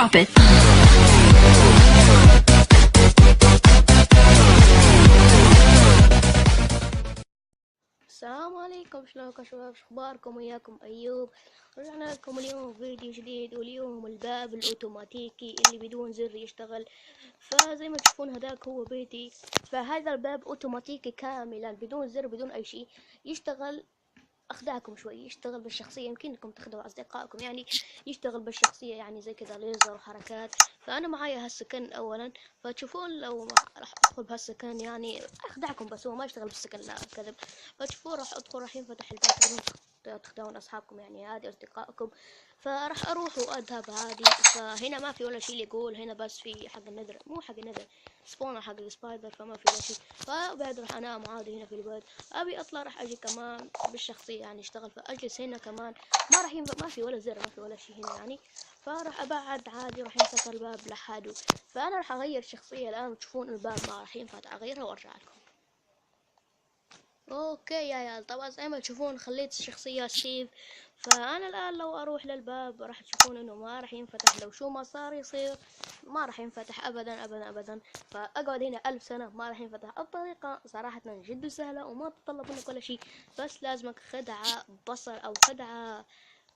Drop it. السلام عليكم، شلونكم شباب؟ شخباركم؟ وياكم ايوب. رجعنا لكم اليوم فيديو جديد، واليوم الباب الاوتوماتيكي اللي بدون زر يشتغل. فزي ما تشوفون هذاك هو بيتي، فهذا الباب اوتوماتيكي كاملا بدون زر بدون اي شيء يشتغل. اخدعكم شوي، يشتغل بالشخصية، يمكنكم تخدعوا اصدقائكم يعني. يشتغل بالشخصية يعني زي كذا ليزر وحركات. فانا معايا هالسكن اولا، فتشوفون لو راح ادخل بهالسكن يعني اخدعكم، بس هو ما يشتغل بالسكن، لا كذب. فتشوفون راح ادخل، راح ينفتح الباب، تقدرون تخدعون اصحابكم يعني عادي، اصدقائكم. فراح اروح واذهب عادي. فهنا ما في ولا شيء اللي يقول هنا، بس في حق النذر، مو حق النذر، سبونر حق السبايدر، فما في ولا شيء. فبعد راح انام عادي هنا في البيت. ابي اطلع راح اجي كمان بالشخصيه يعني اشتغل، فاجلس هنا كمان. ما راح ينفع، ما في ولا زر، ما في ولا شيء هنا يعني. فراح ابعد عادي، راح ينفتح الباب لحاله. فانا راح اغير الشخصيه الان، تشوفون الباب ما راح ينفتح، اغيرها وارجع لكم. اوكي يا عيال، طبعا زي ما تشوفون خليت الشخصيه ستيف. فانا الان لو اروح للباب راح تشوفون انه ما راح ينفتح، لو شو ما صار يصير ما راح ينفتح ابدا ابدا ابدا. فاقعد هنا 1000 سنة ما راح ينفتح. الطريقة صراحة جدا سهلة وما تتطلب منك ولا شيء، بس لازمك خدعة بصر او خدعة.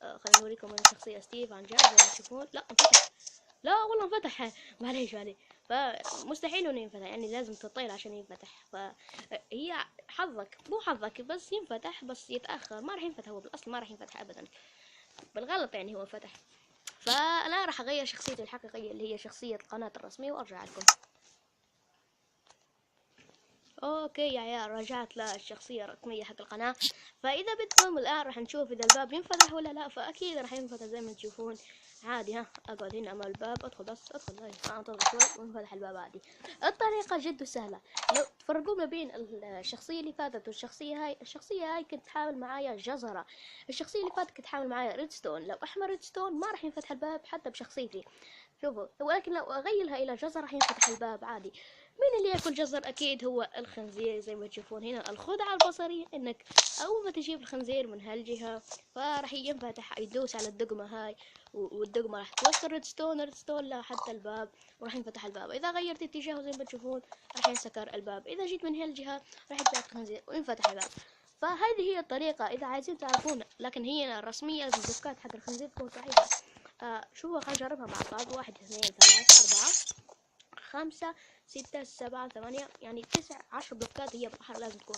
خليني اوريكم من الشخصية ستيف عن جد. زي ما تشوفون لا انفتح، لا والله انفتح. معليش معليش. فمستحيل انه ينفتح يعني، لازم تطير عشان ينفتح. فهي حظك مو حظك، بس ينفتح بس يتأخر، ما راح ينفتح، هو بالاصل ما راح ينفتح ابدا، بالغلط يعني هو فتح. فانا راح اغير شخصيتي الحقيقية اللي هي شخصية القناة الرسمية وارجع لكم. اوكي يا عيال، رجعت للشخصية الرقمية حق القناة. فاذا بدكم الان راح نشوف اذا الباب ينفتح ولا لا. فاكيد راح ينفتح زي ما تشوفون عادي. ها اقعد هنا امام الباب، ادخل بس ادخل هاي، انتظر شوي وينفتح الباب عادي. الطريقة جد سهلة. لو تفرقون ما بين الشخصية اللي فاتت والشخصية هاي، الشخصية هاي كنت تحاول معايا جزرة، الشخصية اللي فاتت كنت تحاول معايا ريدستون. لو احمر ريدستون ما راح ينفتح الباب حتى بشخصيتي، شوفوا. ولكن لو اغيرها الى جزر راح ينفتح الباب عادي. مين اللي ياكل جزر؟ اكيد هو الخنزير. زي ما تشوفون هنا الخدعة البصرية، انك اول ما تجيب الخنزير من هالجهة فراح ينفتح، يدوس على الدقمة هاي، والدقمة راح توصل ريدستون لحتى الباب، وراح ينفتح الباب. اذا غيرت اتجاهه زي ما تشوفون راح ينسكر الباب. اذا جيت من هالجهة راح يطلع الخنزير وينفتح الباب. فهذه هي الطريقة اذا عايزين تعرفون، لكن هي الرسمية البلوكات حق الخنزير تكون صحيحة. شوفوا خلينا نجربها مع بعض. 1 2 3 4 5 6 7 8 يعني 9 10 بلوكات هي بحر لازم تكون.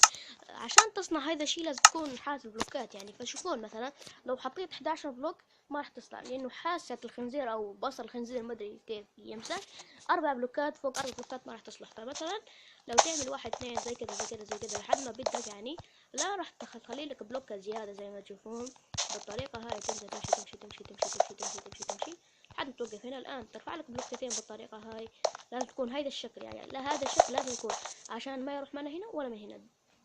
عشان تصنع هذا الشيء لازم تكون حاسب بلوكات يعني. فشوفون مثلا لو حطيت 11 بلوك ما راح تصنع، لانه حاسة الخنزير او بصر الخنزير ما ادري كيف يمسك. 4 بلوكات فوق 4 بلوكات ما راح تصلح. فمثلا لو تعمل 1 2 زي كذا زي كذا زي كذا لحد ما بدك يعني، لا راح تخلي لك بلوكة زيادة زي ما تشوفون. بالطريقة هاي تمشي تمشي تمشي تمشي تمشي تمشي تمشي تمشي تمشي لحد ما توقف هنا. الآن ترفع لك بلوكتين بالطريقة هاي. لازم تكون هيدا الشكل يعني، لا هذا الشكل لازم يكون عشان ما يروح من هنا ولا من هنا،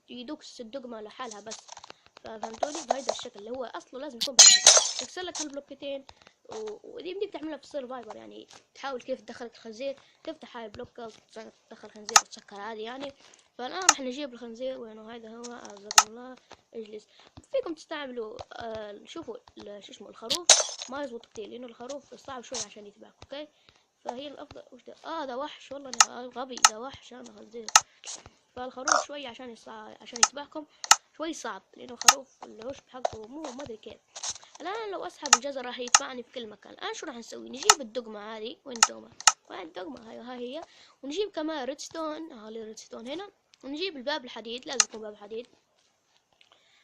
يدوكس الدقمة لحالها بس. فهمتوني؟ بهيدا الشكل اللي هو اصله لازم يكون بهالشكل. تكسر لك هالبلوكتين ويمديك تعملها في السرفايفر يعني. تحاول كيف تدخلك الخنزير، تفتح هاي البلوكة وتدخل الخنزير وتسكر عادي يعني. فالآن راح نجيب الخنزير، وينه هذا هو، أعزكم الله. اجلس. فيكم تستعملوا شوفوا شو اسمه الخروف، ما يزبط كتير لأنه الخروف صعب شوي عشان يتبعك. اوكي، فهي الافضل. وش ده؟ ده وحش والله، غبي، ده وحش انا خنزير. فالخروف شوي عشان يتبعكم شوي صعب، لانه خروف العشب حقه مو ما ادري كيف. الان لو اسحب الجزر راح يتبعني في كل مكان. الان شو راح نسوي؟ نجيب الدقمة هذه، وين الدقمة؟ وين الدقمة؟ هاي هي. ونجيب كمان ريدستون، الريدستون هنا. ونجيب الباب الحديد، لازم يكون باب حديد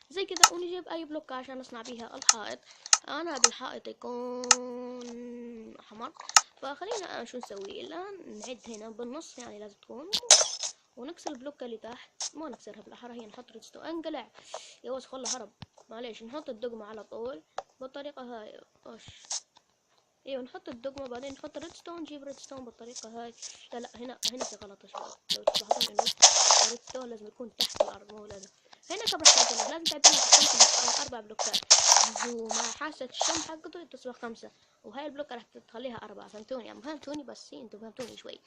زي كذا. ونجيب اي بلوك عشان نصنع بيها الحائط. انا بالحائط يكون احمر. فخلينا شو نسوي الان؟ نعد هنا بالنص يعني لازم تكون، ونكسر البلوكة اللي تحت. ما نكسرها بالاحرى، هي نحط ريدستون. انقلع يا وسخ والله، هرب. معليش، نحط الدقمة على طول بالطريقة هاي. اوش، ايوه نحط الدقمة بعدين نحط الريدستون. نجيب ريدستون بالطريقة هاي. لا لا، هنا في غلط يا شباب. لو تلاحظون انه الريدستون لازم يكون تحت الارض، مو لازم هنا. قبل تعدلها لازم تعدلها 4 بلوكات. مع حاسة الشم حقته تصبح 5، وهاي البلوكة راح تخليها 4. فهمتوني يعني؟ فهمتوني بس انتوا فهمتوني شوي.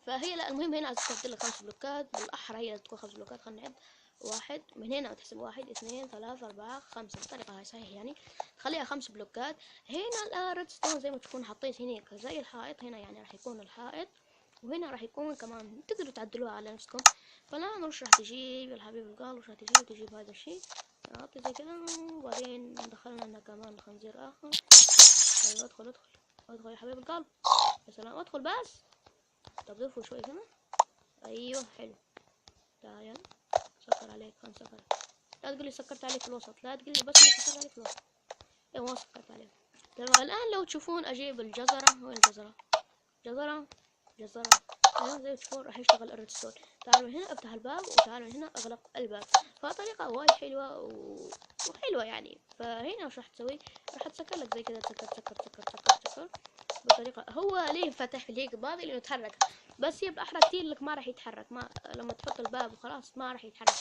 فهي لا، المهم هنا تعدلها 5 بلوكات بالاحرى، هي لازم تكون 5 بلوكات. خلينا نعد. واحد من هنا تحسب 1 2 3 4 5 بالطريقة هاي صحيح يعني تخليها 5 بلوكات. هنا الريدستون زي ما تكون حطيت هناك زي الحائط هنا يعني راح يكون الحائط، وهنا راح يكون كمان تقدروا تعدلوها على نفسكم. فالآن وش راح تجيب يا الحبيب القال، وش راح تجيب هذا الشيء نحطه زي كذا، وبعدين دخلنا لنا كمان خنزير آخر. أيوة ادخل يا حبيب القلب، يا سلام ادخل بس. طب ضيفوا شوي هنا، أيوة حلو. تعال سكر عليك، خلنا سكر. لا تقولي سكرت عليك في الوسط، لا تقولي بس اللي سكرت عليك في الوسط. ايوه ما سكرت عليك. تمام الآن لو تشوفون أجيب الجزرة، وين الجزرة؟ جزرة ايوه زي ما تشوفون راح يشتغل الريدستون. تعالوا هنا افتح الباب، وتعالوا هنا اغلق الباب. فطريقة وايد حلوة وحلوة يعني. فهنا وش راح تسوي؟ راح تسكر لك زي كذا، تسكر بالطريقة. هو ليه فتح ليك باب لانه يتحرك، بس يبقى احرى كتير لك ما راح يتحرك. ما لما تحط الباب وخلاص ما راح يتحرك،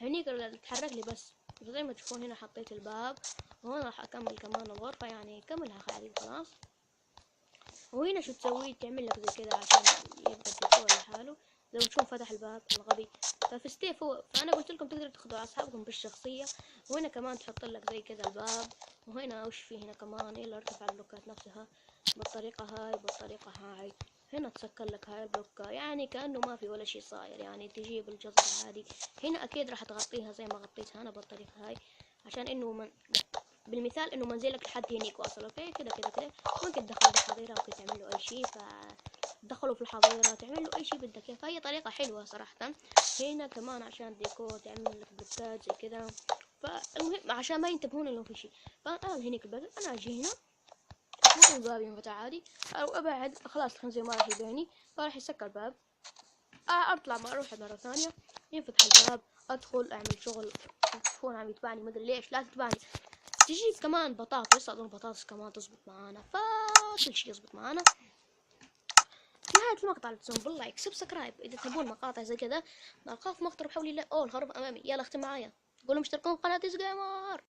هنيك يتحرك لي بس. زي ما تشوفون هنا حطيت الباب، وهنا راح اكمل كمان الغرفة يعني كملها خالي خلاص. وهنا شو تسوي؟ تعمل لك زي كذا عشان يبقى الديكور لحاله. زي ما تشوف فتح الباب الغبي. ففي ستيف هو، فانا قلت لكم تقدروا تاخذوا اصحابكم بالشخصيه. وهنا كمان تحط لك زي كذا الباب. وهنا وش في هنا كمان؟ يلا ارتفع البلوكات نفسها بالطريقه هاي. هنا تسكر لك هاي البلوكة يعني كأنه ما في ولا شيء صاير. يعني تجيب الجزر عادي. هنا اكيد راح تغطيها زي ما غطيتها انا بالطريقه هاي، عشان انه بالمثال انه منزلك لحد هنيك واصل. اوكي كده ممكن تدخله في الحظيره، ممكن تعمل له اي شيء، فتدخله في الحظيره تعمل له اي شيء بدك اياه. فهي طريقه حلوه صراحه. هنا كمان عشان ديكور تعمل لك بلوكات زي كذا. فالمهم عشان ما ينتبهون انه في شيء. فالان هنيك الباب انا اجي هنا الباب ينفتح عادي، او ابعد خلاص الخنزير ما راح يبيعني، فراح يسكر الباب. اطلع ما اروح مرة ثانية، ينفتح الباب، ادخل اعمل شغل. تشوفون عم يتبعني مدري ليش، لا تتبعني. تجيب كمان بطاطس، اظن البطاطس كمان تزبط معانا، فكل شي يزبط معانا. في نهاية المقطع لا تنسون باللايك سبسكرايب اذا تحبون مقاطع زي كذا. نلقاكم في مقطع بحول الله. الخروف امامي، يلا اختم معايا، قولوا مشتركون في قناة جيمر.